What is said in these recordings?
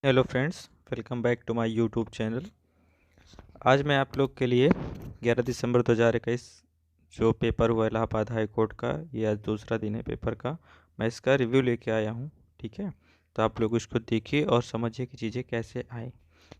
Hello friends, welcome back to my YouTube channel. आज मैं आप लोग के लिए 11 दिसंबर 2021 जो पेपर हुआ इलाहाबाद हाई कोर्ट का, ये आज दूसरा दिन है पेपर का। मैं इसका रिव्यू लेके आया हूँ। ठीक है, तो आप लोग इसको देखिए और समझिए कि चीज़ें कैसे आई।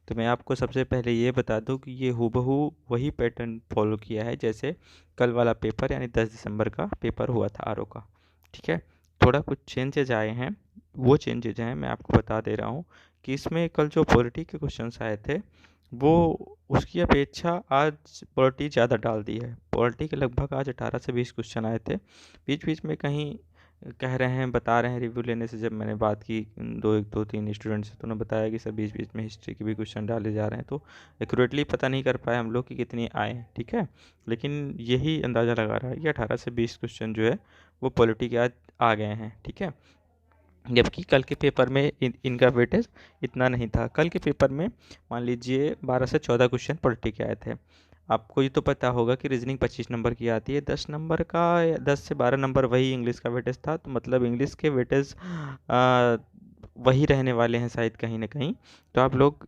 तो मैं आपको सबसे पहले ये बता दूं कि ये हूबहू वही पैटर्न फॉलो किया है जैसे कल वाला पेपर यानी 10 दिसंबर का पेपर हुआ था आरओ का। ठीक है, थोड़ा कुछ चेंजेज आए हैं। वो चेंजेज हैं मैं आपको बता दे रहा हूँ कि इसमें कल जो पॉलिटी के क्वेश्चंस आए थे वो उसकी अपेक्षा आज पॉलिटी ज़्यादा डाल दी है। पॉलिटी के लगभग आज 18 से 20 क्वेश्चन आए थे। बीच बीच में कहीं कह रहे हैं, बता रहे हैं, रिव्यू लेने से जब मैंने बात की दो तीन स्टूडेंट से तो उन्होंने बताया कि सर बीच बीच में हिस्ट्री के भी क्वेश्चन डाले जा रहे हैं, तो एक्यूरेटली पता नहीं कर पाए हम लोग कि कितनी आए हैं। ठीक है, लेकिन यही अंदाज़ा लगा रहा है कि 18 से 20 क्वेश्चन जो है वो पॉलिटी के आज आ गए हैं। ठीक है, जबकि कल के पेपर में इनका वेटेज इतना नहीं था। कल के पेपर में मान लीजिए 12 से 14 क्वेश्चन पलटी के आए थे। आपको ये तो पता होगा कि रीजनिंग 25 नंबर की आती है, 10 नंबर का या 10 से 12 नंबर वही इंग्लिश का वेटेज था। तो मतलब इंग्लिश के वेटेज वही रहने वाले हैं शायद कहीं ना कहीं। तो आप लोग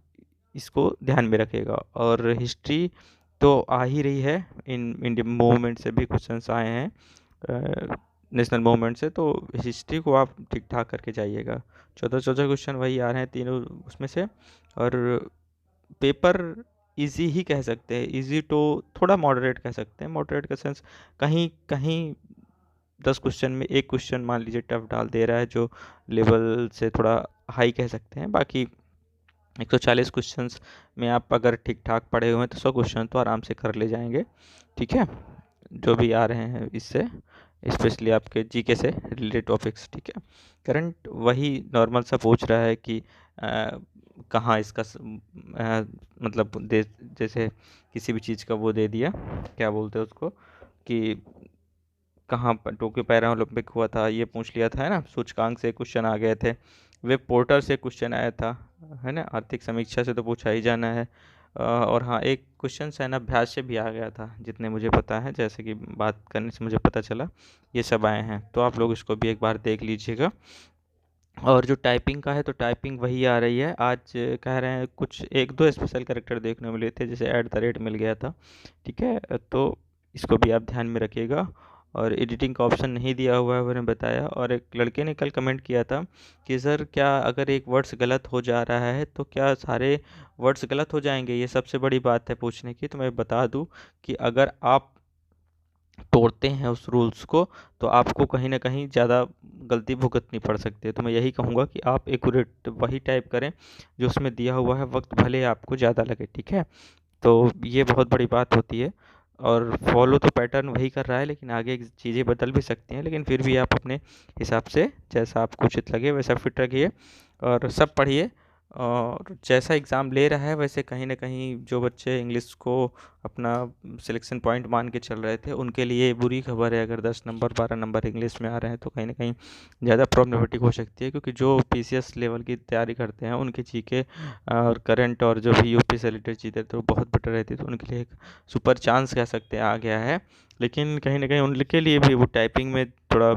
इसको ध्यान में रखिएगा। और हिस्ट्री तो आ ही रही है, इन इंडियन मूवमेंट से भी क्वेश्चंस आए हैं, नेशनल मूवमेंट से। तो हिस्ट्री को आप ठीक ठाक करके जाइएगा। 14 क्वेश्चन वही आ रहे हैं तीनों उसमें से। और पेपर इजी ही कह सकते हैं, इजी तो थोड़ा मॉडरेट कह सकते हैं। मॉडरेट का सेंस कहीं कहीं 10 क्वेश्चन में एक क्वेश्चन मान लीजिए टफ डाल दे रहा है जो लेवल से थोड़ा हाई कह सकते हैं। बाकी 140 क्वेश्चंस में आप अगर ठीक ठाक पढ़े हुए हैं तो 100 क्वेश्चन तो आराम से कर ले जाएंगे। ठीक है, जो भी आ रहे हैं इससे, स्पेशली आपके जीके से रिलेटेड टॉपिक्स। ठीक है, करंट वही नॉर्मल सा पूछ रहा है कि कहाँ इसका मतलब दे, जैसे किसी भी चीज़ का वो दे दिया, क्या बोलते हैं उसको, कि कहाँ पर टोक्यो पैरा ओलंपिक हुआ था ये पूछ लिया था, है ना। सूचकांक से क्वेश्चन आ गए थे, वेब पोर्टल से क्वेश्चन आया था, है ना। आर्थिक समीक्षा से तो पूछा ही जाना है। और हाँ, एक क्वेश्चन सैन अभ्यास से भी आ गया था जितने मुझे पता है, जैसे कि बात करने से मुझे पता चला ये सब आए हैं। तो आप लोग इसको भी एक बार देख लीजिएगा। और जो टाइपिंग का है तो टाइपिंग वही आ रही है। आज कह रहे हैं कुछ एक दो स्पेशल कैरेक्टर देखने मिले थे, जैसे ऐट द रेट मिल गया था। ठीक है, तो इसको भी आप ध्यान में रखिएगा। और एडिटिंग का ऑप्शन नहीं दिया हुआ है उन्होंने बताया। और एक लड़के ने कल कमेंट किया था कि सर क्या अगर एक वर्ड्स गलत हो जा रहा है तो क्या सारे वर्ड्स गलत हो जाएंगे। ये सबसे बड़ी बात है पूछने की। तो मैं बता दूं कि अगर आप तोड़ते हैं उस रूल्स को तो आपको कहीं ना कहीं ज़्यादा गलती भुगतनी पड़ सकती है। तो मैं यही कहूँगा कि आप एक्यूरेट वही टाइप करें जो उसमें दिया हुआ है, वक्त भले आपको ज़्यादा लगे। ठीक है, तो ये बहुत बड़ी बात होती है। और फॉलो तो पैटर्न वही कर रहा है, लेकिन आगे चीज़ें बदल भी सकती हैं। लेकिन फिर भी आप अपने हिसाब से जैसा आपको उचित लगे वैसा फिट रखिए और सब पढ़िए। और जैसा एग्ज़ाम ले रहा है वैसे कहीं ना कहीं जो बच्चे इंग्लिश को अपना सिलेक्शन पॉइंट मान के चल रहे थे उनके लिए बुरी खबर है। अगर 10 नंबर 12 नंबर इंग्लिश में आ रहे हैं तो कहीं ना कहीं ज़्यादा प्रॉब्लमेटिक हो सकती है, क्योंकि जो पीसीएस लेवल की तैयारी करते हैं उनके जीके और करंट और जो भी यूपी से रिलेटेड चीज़ें तो बहुत बेटर रहती है। तो उनके लिए एक सुपर चांस कह सकते हैं आ गया है। लेकिन कहीं ना कहीं उनके लिए भी वो टाइपिंग में थोड़ा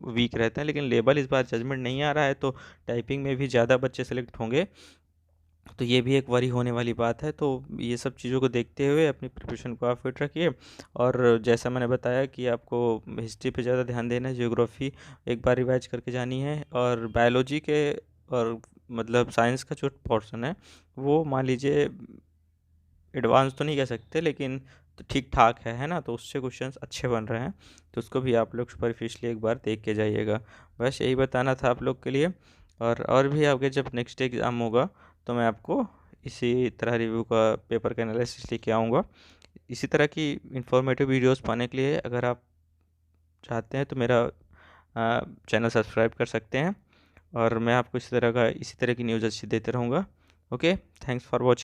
वीक रहते हैं। लेकिन लेवल इस बार जजमेंट नहीं आ रहा है तो टाइपिंग में भी ज़्यादा बच्चे सेलेक्ट होंगे। तो ये भी एक वरी होने वाली बात है। तो ये सब चीज़ों को देखते हुए अपनी प्रिपरेशन को आप फिट रखिए। और जैसा मैंने बताया कि आपको हिस्ट्री पे ज़्यादा ध्यान देना है, ज्योग्राफी एक बार रिवाइज करके जानी है। और बायोलॉजी के और मतलब साइंस का जो पोर्शन है वो मान लीजिए एडवांस तो नहीं कह सकते लेकिन तो ठीक ठाक है ना। तो उससे क्वेश्चंस अच्छे बन रहे हैं, तो उसको भी आप लोग सुपरफिशियली एक बार देख के जाइएगा। बस यही बताना था आप लोग के लिए। और भी आगे जब नेक्स्ट एग्ज़ाम होगा तो मैं आपको इसी तरह रिव्यू का पेपर का एनालिसिस लेके आऊँगा। इसी तरह की इंफॉर्मेटिव वीडियोस पाने के लिए अगर आप चाहते हैं तो मेरा चैनल सब्सक्राइब कर सकते हैं। और मैं आपको इसी तरह की न्यूज़ अच्छी देते रहूँगा। Okay, thanks for watching.